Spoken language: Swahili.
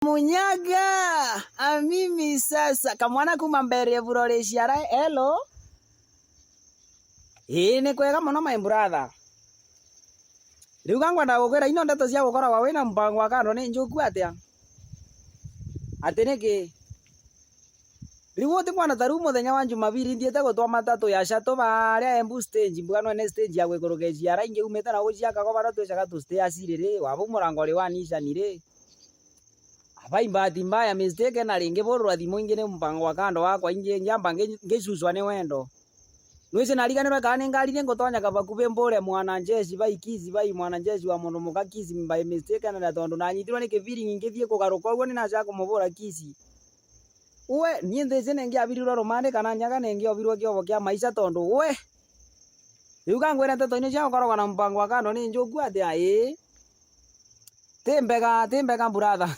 Munyaga mimi sasa kamwana kuma mbere ya burore ciara hello ni kwega muno my brother riu ngwenda gukwira ino ndeto cia gukoragwa wina mpango wa kando ni njuku atia ati niki riu uti mwana taru muthenya wa Jumapili ndiete gutwa matatu ya shuttle baria Embu stage mbugano ne stage ya gwikuruge ciara ingi umete na guciaka go bara twicaga tu stay asiriri wabu murango ri wa Nissan ri Abai bahati mbaya mistake na ringi borwa thimu ingine mpango wa kando wakwa ingi njamba ngicuswa ni wendo Nwise nariganirwe kana ngari ni ngutonya kabakube mbore mwana jeshi bai kizi bai mwana jeshi wa mundu muka kizi by mistake na tondu na nyitirwo ni kibiri ngithie kugaruka uguo ni naca kumubura kizi uwe nie ndece nengi abirirwo romande kana nyaga nengi obirwo kiobo kia maisha tondu uwe riu kangwira ndeto ini cia gukoragwa na mpango wa kando ni njuku atia timbega brother